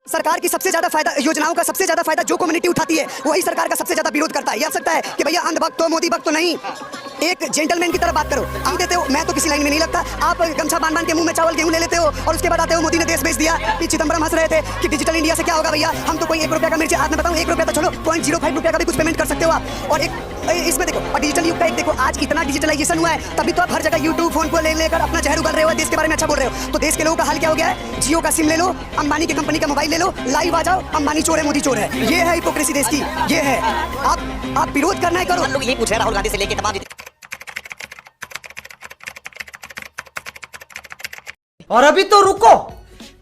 सरकार की सबसे ज्यादा फायदा योजनाओं का सबसे ज्यादा फायदा जो कम्युनिटी उठाती है वही सरकार का सबसे ज्यादा विरोध करता है। ये हो सकता है कि भैया अंधभक्त हो, मोदी भक्त तो नहीं, एक जेंटलमैन की तरह बात करो। आप देते हो, मैं तो किसी लाइन में नहीं लगता। आप गमछा बांध के मुंह में चावल गेहूं ले लेते हो और उसके बाद आते हो मोदी ने देश बेच दिया। पी चिदम्बरम हंस रहे थे कि डिजिटल इंडिया से क्या होगा भैया, हम तो कोई 1 रुपया का मिर्ची, आज मैं बताऊं 1 रुपया तो छोड़ो 0.05 रुपया का भी कुछ पेमेंट कर सकते हो आप। और एक इसमें देखो, और डिजिटल युग का एक देखो, आज इतना डिजिटलाइजेशन हुआ है तभी तो आप हर जगह यूट्यूब फोन को लेकर अपना जहर उगल रहे हो, देश के बारे में अच्छा बोल रहे हो। तो देश के लोगों का हाल क्या हो गया है, जियो का सिम ले लो, अंबानी की कंपनी का मोबाइल ले लो, लाइव आ जाओ, अंबानी चोर है, मोदी चोर है। ये है हिपोक्रेसी देश की, ये है। आप विरोध करना है करो। लोग यही पूछ रहे हैं राहुल गांधी से लेके तमाम। और अभी तो रुको,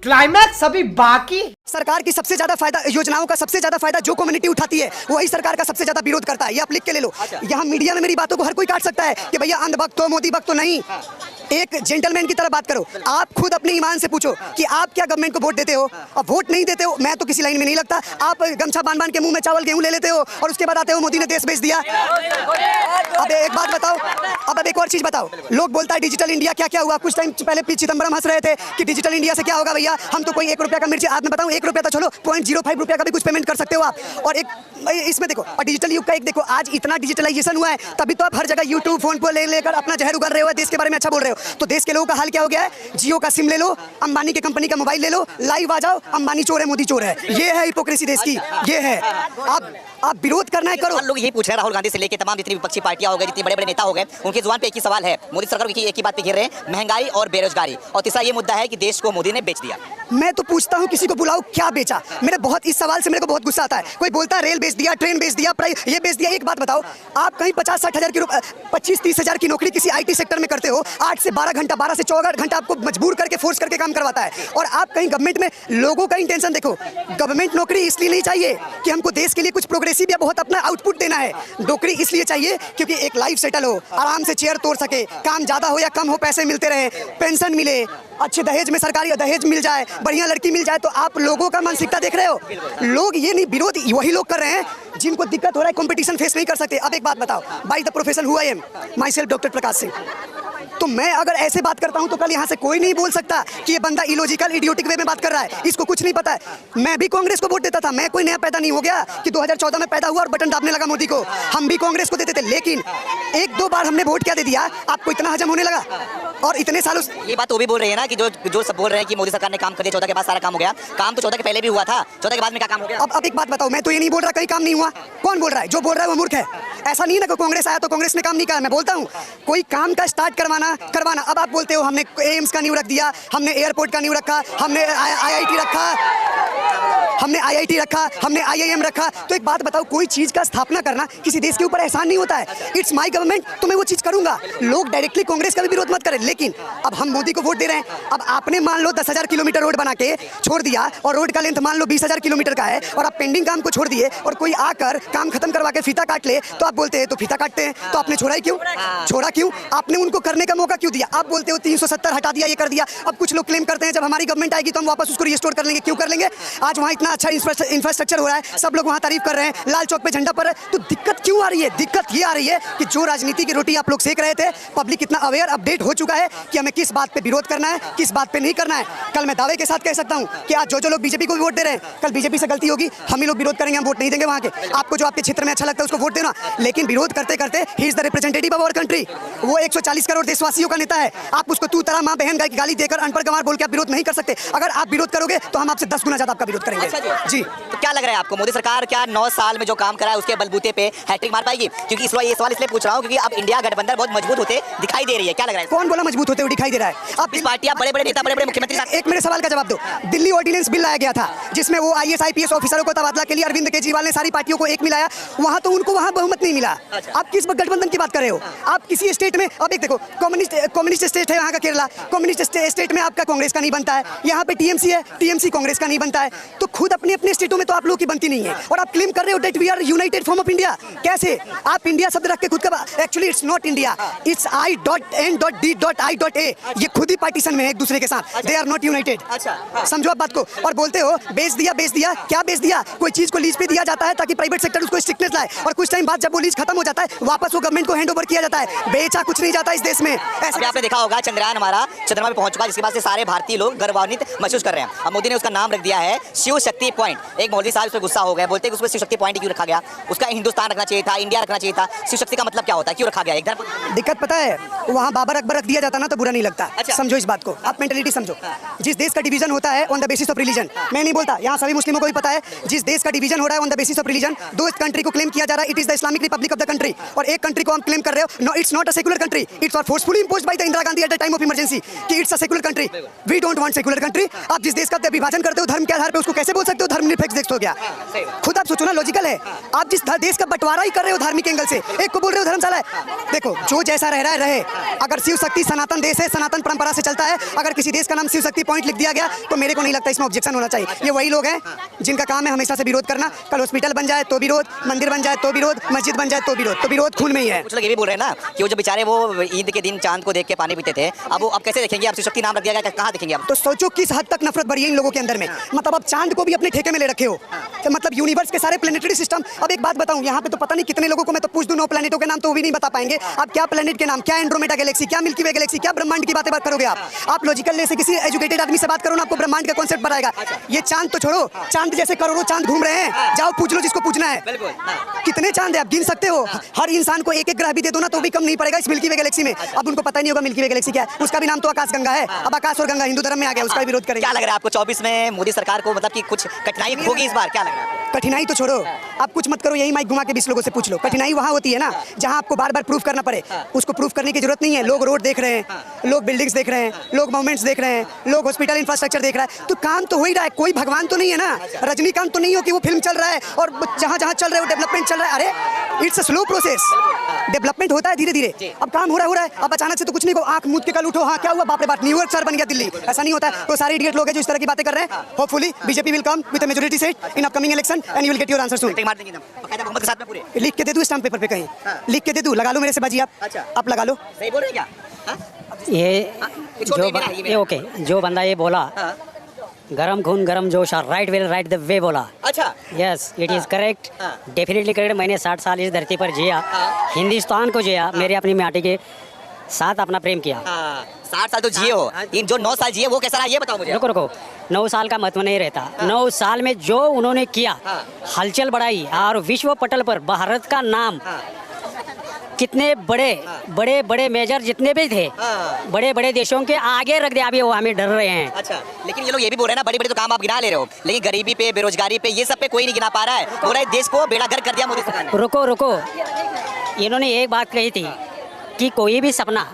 क्लाइमैक्स अभी बाकी। सरकार की सबसे ज्यादा फायदा योजनाओं का सबसे ज्यादा फायदा जो कम्युनिटी उठाती है वही सरकार का सबसे ज्यादा विरोध करता है। ये आप लिख के ले लो। यहाँ मीडिया में मेरी बातों को हर कोई काट सकता है कि भैया अंधभक्त हो, मोदी भक्त तो नहीं, एक जेंटलमैन की तरह बात करो। आप खुद अपने ईमान से पूछो कि आप क्या गवर्नमेंट को वोट देते हो, और वोट नहीं देते हो, मैं तो किसी लाइन में नहीं लगता। आप गमछा बांध के मुंह में चावल गेहूं ले लेते हो और उसके बाद आते हो मोदी ने देश बेच दिया। अब एक बात बताओ, अब एक और चीज बताओ। लोग बोलता है डिजिटल इंडिया, क्या क्या हुआ? कुछ टाइम पहले पी चिदम्बरम हंस रहे थे कि डिजिटल इंडिया से क्या होगा भैया, हम तो कोई 1 रुपया का मिर्ची, आज मैं बताऊं 1 रुपया तो छोड़ो 0.05 रुपया का भी कुछ पेमेंट कर सकते हो आप। और एक इसमें देखो, और डिजिटल युग का एक देखो, आज इतना डिजिटलाइजेशन हुआ है तभी तो आप हर जगह यूट्यूब फोन को लेकर अपना जहर उगल रहे हो, देश के बारे में अच्छा बोल रहे हो। तो देश के लोगों का हाल क्या हो गया है, जियो का सिम ले लो, अंबानी की कंपनी का मोबाइल ले लो, लाइव आ जाओ, अंबानी चोर है, मोदी चोर है। ये है हिपोक्रेसी देश की, ये है। आप विरोध करना है करो। लोग यही पूछ रहे हैं राहुल गांधी से लेके तमाम जितनी विपक्षी पार्टियां हो गई, जितने बड़े-बड़े नेता हो गए, उनकी जुबान पे एक ही सवाल है, मोदी सरकार की एक ही बात पे घेर रहे हैं, महंगाई और बेरोजगारी। और तीसरा ये मुद्दा है कि देश को मोदी ने बेच दिया। मैं तो पूछता हूँ, किसी को बुलाओ, क्या बेचा? मेरे बहुत इस सवाल से मेरे को बहुत गुस्सा आता है। कोई बोलता है रेल बेच दिया, ट्रेन बेच दिया, ये बेच दिया। एक बात बताओ, आप कहीं 50-60 हज़ार की 25-30 हज़ार की नौकरी किसी IT सेक्टर में करते हो, 8 से 12 घंटा, 12 से 14 घंटा आपको मजबूर करके फोर्स करके काम करवाता है। और आप कहीं गवर्नमेंट में, लोगों का इंटेंशन देखो, गवर्नमेंट नौकरी इसलिए नहीं चाहिए कि हमको देश के लिए कुछ प्रोग्रेसिव या बहुत अपना आउटपुट देना है। नौकरी इसलिए चाहिए क्योंकि एक लाइफ सेटल हो, आराम से चेयर तोड़ सके, काम ज्यादा हो या कम हो पैसे मिलते रहे, पेंशन मिले, अच्छे दहेज में सरकारी दहेज मिल जाए, बढ़िया लड़की मिल जाए। तो आप लोगों का मानसिकता देख रहे हो। लोग ये नहीं, विरोध वही लोग कर रहे हैं जिनको दिक्कत हो रहा है, कंपटीशन फेस नहीं कर सकते। अब एक बात बताओ, by the profession who I am, myself doctor Prakash Singh. तो मैं अगर ऐसे बात करता हूं तो कल यहां से कोई नहीं बोल सकता कि ये बंदा इलॉजिकल इडियोटिक वे में बात कर रहा है, इसको कुछ नहीं पता है। मैं भी कांग्रेस को वोट देता था, मैं कोई नया पैदा नहीं हो गया कि 2014 में पैदा हुआ और बटन दाबने लगा मोदी को। हम भी कांग्रेस को देते थे, लेकिन 1-2 बार हमने वोट क्या दे दिया, आपको इतना हजम होने लगा। और इतने सालों ये बात वो भी बोल रही है ना कि जो सब बोल रहे हैं कि मोदी सरकार ने काम कर दिया, 14 के बाद सारा काम हो गया। काम तो 14 के पहले भी हुआ था, 14 के बाद में क्या काम हो गया? अब एक बात बताओ, मैं तो ये नहीं बोल रहा कहीं काम नहीं हुआ। कौन बोल रहा है? जो बोल रहा है वो मूर्ख है। ऐसा नहीं ना कि कांग्रेस आया तो कांग्रेस ने काम नहीं किया। मैं बोलता हूँ कोई काम का स्टार्ट करवाना। अब आप बोलते हो हमने एम्स का नींव रख दिया, हमने एयरपोर्ट का नींव रखा, हमने IIT रखा, हमने IIT रखा, हमने IIM रखा। तो एक बात बताओ, कोई चीज का स्थापना करना किसी देश के ऊपर एहसान नहीं होता है। इट्स माय गवर्नमेंट, तो मैं वो चीज करूंगा। लोग डायरेक्टली कांग्रेस का भी विरोध मत करें, लेकिन अब हम मोदी को वोट दे रहे हैं। अब आपने मान लो 10,000 किलोमीटर रोड बना के छोड़ दिया और रोड का लेंथ मान लो 20,000 किलोमीटर का है और आप पेंडिंग काम को छोड़ दिए और कोई आकर काम खत्म करवा के फीता काट ले, तो आप बोलते हैं तो फीता काटते हैं। तो आपने छोड़ा ही क्यों? छोड़ा क्यों? आपने उनको करने का मौका क्यों दिया? आप बोलते हो 370 हटा दिया, ये कर दिया। अब कुछ लोग क्लेम करते हैं जब हमारी गवर्नमेंट आएगी तो हम वापस उसको रिस्टोर कर लेंगे। क्यों कर लेंगे? आज वहाँ इतना अच्छा इंफ्रास्ट्रक्चर हो रहा है, सब लोग वहाँ तारीफ कर रहे हैं, लाल चौक पे झंडा पर। तो दिक्कत क्यों आ रही है? दिक्कत ये आ रही है कि जो राजनीति की रोटी आप लोग सेक रहे थे, पब्लिक इतना अवेयर अपडेट हो चुका है कि हमें किस बात पे विरोध करना है, किस बात पे नहीं करना है। कल मैं दावे के साथ कह सकता हूं कि आज जो लोग बीजेपी को वोट दे रहे हैं, कल बीजेपी से गलती होगी, हम ही लोग विरोध करेंगे, हम वोट नहीं देंगे वहां के। आपको जो आपके क्षेत्र में अच्छा लगता है उसको वोट देना, लेकिन विरोध करते करते he is the representative of our country. वो 140 करोड़ देशवासियों का नेता है। आप उसको तू तरह मां बहन गाली देकर अनपढ़ गंवार बोल के आप विरोध नहीं कर सकते। अगर आप विरोध करोगे तो हम आपसे 10 गुना ज्यादा आपका विरोध करेंगे। जी, तो क्या लग रहा है आपको, मोदी सरकार क्या 9 साल में जो काम करा है उसके बलबूते पे हैट्रिक मार पाएगी? क्योंकि ये सवाल इसलिए पूछ रहा हूं क्योंकि अब इंडिया गठबंधन बहुत मजबूत होते दिखाई दे रही है। क्या लग रहा है? कौन बोला मजबूत होते हुए दिखाई दे रहा है? अब इस पार्टियां, बड़े-बड़े नेता, बड़े-बड़े मुख्यमंत्री। एक मेरे सवाल का जवाब दो। दिल्ली ऑर्डिनेंस बिल लाया गया था जिसमें वो IAS IPS ऑफिसरों को तबादला के लिए अरविंद केजरीवाल ने सारी पार्टियों को एक मिलाया, वहां तो उनको वहां बहुमत नहीं मिला। आप किस गठबंधन की बात कर रहे हो? आप किसी स्टेट में, अब एक देखो, कम्युनिस्ट स्टेट है वहां का केरला, कम्युनिस्ट स्टेट में आपका कांग्रेस का नहीं बनता है। यहाँ पे TMC है, TMC कांग्रेस का नहीं बनता है। तो खुद खुद अपने अपने स्टेटों में तो आप लोगों की बनती नहीं है, और आप क्लेम कर रहे हो that we are united form of India. कैसे आप इंडिया शब्द रख के खुद का, actually it's not India, it's I.N.D.I.A। ये खुद ही पार्टीशन में है एक दूसरे के साथ, दे आर नॉट यूनाइटेड। समझो आप बात को। और बोलते हो बेच दिया, बेच दिया, क्या बेच दिया? कोई चीज को लीज पे दिया जाता है ताकि प्राइवेट सेक्टर उसको स्ट्रिक्टनेस लाए, और कुछ टाइम बाद जब वो लीज खत्म हो जाता है वापस वो गवर्नमेंट को हैंड ओवर किया जाता है। बेचा कुछ नहीं जाता इस देश में। अभी आपने देखा होगा चंद्रयान हमारा चंद्रमा पे पहुंच चुका है, जिसके बाद से सारे भारतीय लोग गर्वान्वित महसूस कर रहे हैं। अब मोदी ने उसका नाम रख दिया है शिव शक्ति पॉइंट। एक मौलवी साहब इस पर गुस्सा हो गए, बोलते हैं कि उसमें शिव शक्ति पॉइंट क्यों रखा गया, उसका हिंदुस्तान रखना चाहिए था, इंडिया रखना चाहिए था। शिव शक्ति का मतलब क्या होता है, क्यों रखा गया? इधर दिक्कत पता है, वहाँ बाबर अकबर रख दिया जाता ना तो बुरा नहीं लगता। अच्छा। समझो इस बात को, आप मेंटलिटी समझो। जिस देश का डिवीजन होता है on the basis of religion, मैं नहीं बोलता, यहाँ सभी मुस्लिमों को भी पता है, जिस देश का डिवीजन हो रहा है on the basis of religion, दो कंट्री को क्लेम किया जा रहा है, it is the Islamic republic of the country, और एक कंट्री को हम क्लेम कर रहे हो, no it's not a secular country, it's for forcefully imposed by the Indira Gandhi at the time of emergency कि it's a secular country. We don't want secular country. आप जिस देश का विभाजन करते हो धर्म के आधार पे, उसको कैसे बोल सकते हो धर्मनिरपेक्ष देश हो गया? खुद आप सोचो ना, लॉजिकल है। आप जिस देश का बंटवारा ही कर रहे हो धार्मिक एंगल से, एक को बोल रहे हो धर्मशाला है। देखो, जो जैसा रह रहा है रहे। अगर शिव शक्ति सनातन देश है, सनातन परंपरा से चलता है, अगर किसी देश का नाम शिव शक्ति पॉइंट लिख दिया गया तो मेरे को नहीं लगता इसमें ऑब्जेक्शन होना चाहिए। ये वही लोग हैं जिनका काम है हमेशा से विरोध करना। कल हॉस्पिटल बन जाए तो विरोध, मंदिर बन जाए तो विरोध, मस्जिद बन जाए तो विरोध, तो विरोध खून में ही है। कुछ लोग ये भी बोल रहे हैं ना कि वो जो बेचारे वो ईद के दिन चांद को देख के पानी पीते थे, अब वो अब कैसे देखेंगे? अब शिव शक्ति नाम रख दिया गया, कहाँ देखेंगे अब? तो सोचो किस हद तक नफरत भरी है इन लोगों के अंदर में। मतलब अब चांद को भी अपने ठेके में ले रखे हो, तो मतलब यूनिवर्स के सारे प्लेनेटरी सिस्टम। अब एक बात बताऊं, यहाँ पे तो पता नहीं कितने लोगों को मैं तो पूछ दूं 9 प्लेनेटों के नाम तो वो भी नहीं बता पाएंगे। आप क्या प्लेनेट के नाम, क्या एंड्रोमेडा गैलेक्सी, क्या मिल्की वे गैलेक्सी, क्या ब्रह्मांड की बातें बात करोगे आप लॉजिकल से किसी एजुकेटेड आदमी से बात करो ना, आपको ब्रह्मांड का कॉन्सेप्ट बताएगा। ये चांद तो छोड़ो, चांद जैसे करोड़ों चांद घूम रहे हैं, जाओ पूछ लो जिसको पूछना है। कितने चांद है आप गिन सकते हो? हर इंसान को एक एक ग्रह भी दे दो ना तो भी कम नहीं पड़ेगा इस मिल्की वे गैलेक्सी में। अब उनको पता नहीं होगा मिल्की वे गैलेक्सी क्या है, उसका भी नाम तो आकाश गंगा है। अब आकाश और गंगा हिंदू धर्म में आ गया, उसका विरोध करेंगे। क्या लग रहा है आपको 24 में मोदी सरकार को, मतलब कि कुछ कठिनाई होगी इस बार? क्या लग रहा है? कठिनाई तो छोड़ो, आप कुछ मत करो, यही माइक घुमा के 20 लोगों से पूछ लो। कठिनाई वहाँ होती है ना जहाँ आपको बार बार प्रूफ करना पड़े। उसको प्रूफ करने की जरूरत नहीं है। लोग रोड देख रहे हैं, लोग बिल्डिंग्स देख रहे हैं, लोग मोमेंट्स देख रहे हैं, लोग हॉस्पिटल इंफ्रास्ट्रक्चर देख रहा है, तो काम तो हो ही रहा है। कोई भगवान तो नहीं है ना, रजनीकांत तो नहीं हो कि वो फिल्म चल रहा है और जहाँ जहाँ चल रहा है वो डेवलपमेंट चल रहा है। अरे it's a slow process, development होता है धीरे धीरे। अब काम हो रहा है, अब अचानक से तो कुछ नहीं को आंख मूंद के कल उठो, हाँ क्या हुआ, बाप रे बाप न्यूयॉर्क शहर बन गया दिल्ली, ऐसा नहीं होता है। तो सारे इडियट लोग हैं जो इस तरह की बातें कर रहे हैं। Hopefully BJP will come with a majority seat in upcoming election and you will get your answer soon. बहुमत के साथ में पूरे लिख के दे दूं स्टैम्प पेपर पे कहीं, लिख के दे दूं, लगा लो मेरे से बाजी आप। अच्छा। आप लगा लो। सही बोल रहे हैं क्या? ये ओके, जो बंदा ये बोला गरम खून गरम जोश और right will write the way बोला। अच्छा, yes it is correct, definitely correct. मैंने 60 साल इस धरती पर जिया, हिंदुस्तान को जिया, मेरे अपनी माटी के साथ अपना प्रेम किया। 60 साल तो जिए हो, इन जो 9 साल जिए वो कैसा रहा ये बताओ मुझे। रुको 9 साल का महत्व नहीं रहता। 9 साल में जो उन्होंने किया, हलचल बढ़ाई और विश्व पटल पर भारत का नाम, कितने बड़े बड़े मेजर जितने भी थे बड़े बड़े देशों के आगे रख दिया। अभी वो हमें डर रहे हैं। अच्छा, लेकिन ये लोग ये भी बोल रहे हैं ना, बड़े बड़े तो काम आप गिना ले रहे हो, लेकिन गरीबी पे, बेरोजगारी पे, ये सब पे कोई नहीं गिना पा रहा है। पूरा देश को बेड़ा गर्क कर दिया मोदी सरकार ने। रुको, इन्होंने एक बात कही थी कि कोई भी सपना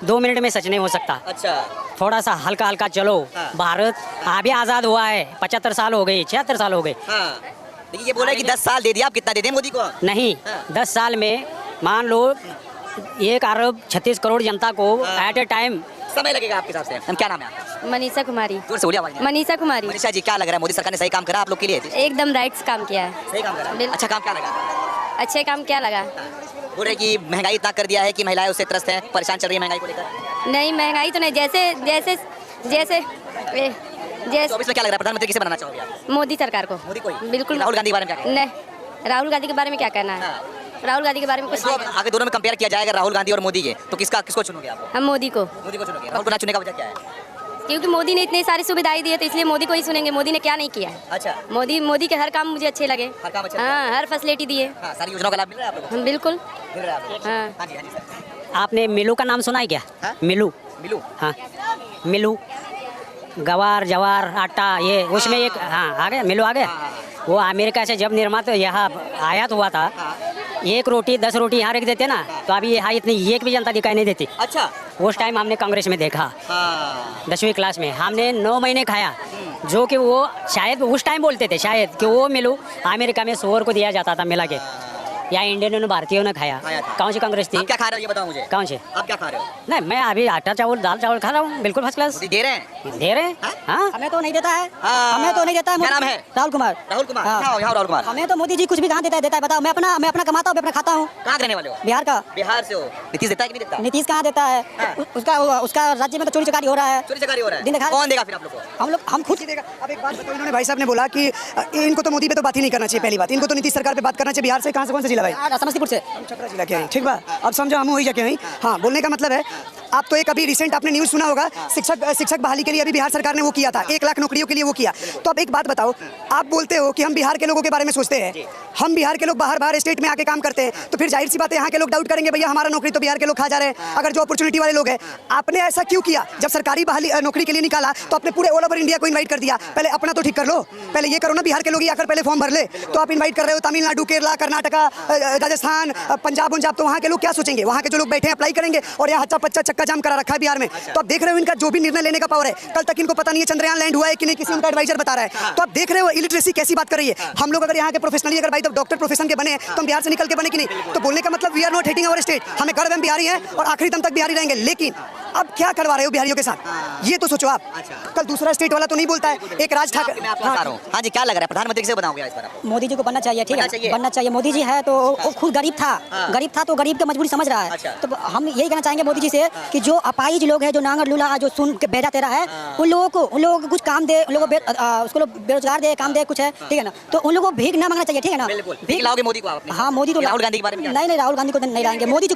2 मिनट में सच नहीं हो सकता। अच्छा, थोड़ा सा हल्का हल्का चलो। भारत अभी आज़ाद हुआ है, 75 साल हो गए, 76 साल हो गए। लेकिन ये बोल रहे हैं कि 10 साल दे दिया, आप कितना दे दें मोदी को? नहीं, 10 साल में मान लो 1 अरब 36 करोड़ जनता को एट ए टाइम समय लगेगा आपके हिसाब से। क्या नाम है आपका? मनीषा कुमारी। जोर से बोलिए आवाज़ नहीं। मनीषा कुमारी। मनीषा जी, क्या लग रहा है मोदी सरकार ने सही काम करा आप लोग के लिए? एकदम राइट्स काम किया है। सही काम करा। अच्छा काम क्या लगा? अच्छे काम क्या लगा? बोल रहे कि महंगाई इतना कर दिया है कि महिलाएं उससे त्रस्त हैं, परेशान चल रही है महंगाई को लेकर। नहीं, महंगाई तो नहीं, जैसे 24 में क्या लग रहा है प्रधानमंत्री किसे बनाना चाहोगे आप? मोदी सरकार को। मोदी को ही? बिल्कुल। राहुल गांधी के बारे में क्या कहना है? नहीं, राहुल गांधी के बारे में क्या कहना है? राहुल गांधी के बारे में कुछ तो नहीं। आगे दोनों में कंपेयर किया जाएगा राहुल गांधी और मोदी के, तो किसको चुनोगे आप? हम मोदी को। मोदी को चुनोगे। राहुल को ना चुनने का वजह क्या है? क्योंकि मोदी ने इतनी सारी सुविधाएं दी है तो इसलिए मोदी को ही सुनेंगे। मोदी ने क्या नहीं किया है? अच्छा, मोदी के हर काम मुझे अच्छे लगे। हर काम अच्छा हाँ, हर फैसिलिटी दिए। हाँ, सारी योजनाओं का लाभ मिल रहा है आप लोगों को? बिल्कुल। मिल रहा है आपको? हाँ। हाँ जी, हाँ जी सर। आपने मिलू का नाम सुना है क्या? हाँ? मिलू। हाँ, मिलू गवार जवार आटा, ये उसमें एक हाँ आ गया, मिलू आ गया। वो अमेरिका से जब निर्माता यहाँ आयात हुआ था, 1 रोटी 10 रोटी यहाँ रख देते ना, तो अभी यहाँ इतनी एक भी जनता दिखाई नहीं देती। अच्छा, उस टाइम हमने कांग्रेस में देखा। हाँ। 10वीं क्लास में हमने 9 महीने खाया, जो कि वो शायद उस टाइम बोलते थे शायद कि वो मिलू अमेरिका में 100 को दिया जाता था मिला के। या इंडियनों ने भारतीयों ने खाया खाया था। कौन सी कांग्रेस थी आप क्या खा रहे हो ये बताओ मुझे। कौन से आप क्या खा रहे हो? नहीं मैं अभी आटा चावल दाल चावल खा रहा हूँ बिल्कुल फर्स्ट क्लास मोदी दे रहे हैं? दे रहे हैं हाँ हमें तो नहीं देता है हाँ। हमें तो नहीं देता है क्या नाम है? राहुल कुमार। राहुल कुमार। हाँ। यहाँ राहुल कुमार। हमें तो मोदी जी कुछ भी कहाँ देता है बताओ। मैं अपना कमाता हूँ, मैं अपना खाता हूँ। कहाँ रहने वाले हो? बिहार का। बिहार से हो। नीतीश देता है कि नहीं देता? नीतीश कहाँ देता है? हाँ। उसका राज्य में तो चोरी चकारी हो रहा है। चोरी चकारी हो रहा दिन है। दिखा- कौन देगा फिर आप लोग को? हम खुद देगा। अब एक बात बताओ, इन्होंने भाई साहब ने बोला कि इनको तो मोदी पे तो बात ही नहीं करना चाहिए। पहली बात, इनको तो नीतीश सरकार पे बात करना चाहिए। बिहार से कहाँ से कौन सा जिला भाई? समस्तीपुर से। हम छपरा जिला के हैं, ठीक बा। अब समझो हम वही जाके हैं। हाँ, बोलने का मतलब है आप तो एक अभी रिसेंट आपने न्यूज़ सुना होगा, शिक्षक बहाली के लिए अभी बिहार सरकार ने वो किया था, 1 लाख नौकरियों के लिए वो किया। तो अब एक बात बताओ, आप बोलते हो कि हम बिहार के लोगों के बारे में सोचते हैं, हम बिहार के लोग बाहर स्टेट में आके काम करते हैं, तो फिर जाहिर सी बात है यहाँ के लोग डाउट करेंगे भैया हमारा नौकरी तो बिहार के लोग खा जा रहे हैं। अगर जो अपॉर्चुनिटी वाले लोग हैं, आपने ऐसा क्यों किया? जब सरकारी बहाली नौकरी के लिए निकाला तो आपने पूरे ऑल ओवर इंडिया को इन्वाइट कर दिया। पहले अपना तो ठीक कर लो, पहले ये करो ना, बिहार के लोग ही आकर पहले फॉर्म भर ले। तो आप इन्वाइट कर रहे हो तमिलनाडु, केरला, कर्नाटका, राजस्थान, पंजाब, तो वहाँ के लोग क्या सोचेंगे? वहाँ के जो लोग बैठे हैं अप्लाई करेंगे, और यहाँ हच्चा पच्चा चक्का जाम करा रखा है बिहार में। तो आप देख रहे हो इनका जो भी निर्णय लेने का पावर है, कल तक इनको पता नहीं है चंद्रयान लैंड हुआ है कि नहीं, किसी उनका एडवाइजर बता रहा है। तो आप देख रहे हो इलिटरेसी कैसी बात कर रही है। हम लोग अगर यहाँ के प्रोफेशनली अगर भाई तो डॉक्टर प्रोफेशन के बने तो हम बिहार से निकल के बने कि नहीं? तो बोलने का मतलब we are not hating our state, हमें गर्व हम बिहारी हैं और आखिरी दम तक बिहारी रहेंगे। लेकिन अब क्या करवा रहे हो बिहारियों के साथ, ये तो सोचो आप। कल दूसरा स्टेट वाला तो नहीं बोलता है, एक राज ठाकरे। हाँ जी, क्या लग रहा है प्रधानमंत्री से बताओगे इस बार? मोदी जी को बनना चाहिए, ठीक बनना है, चाहिए। बनना चाहिए। मोदी जी है तो वो खुद गरीब था तो गरीब की मजबूरी समझ रहा है। अच्छा। तो हम यही कहना चाहेंगे मोदी जी से कि जो अपाहिज लोग हैं, जो नांगर लूला, जो सुन के बेजा तेरा है, उन लोगों को कुछ काम दे, उन लोगों को उसको बेरोजगार दे, काम दे, कुछ है, ठीक है ना। तो उन लोगों को भीख ना मांगना चाहिए, ठीक है ना। बिल्कुल। भीख लाओगे मोदी को आप? हाँ, मोदी तो राहुल गांधी के बारे में क्या? नहीं, राहुल गांधी को नहीं लाएंगे। मोदी जी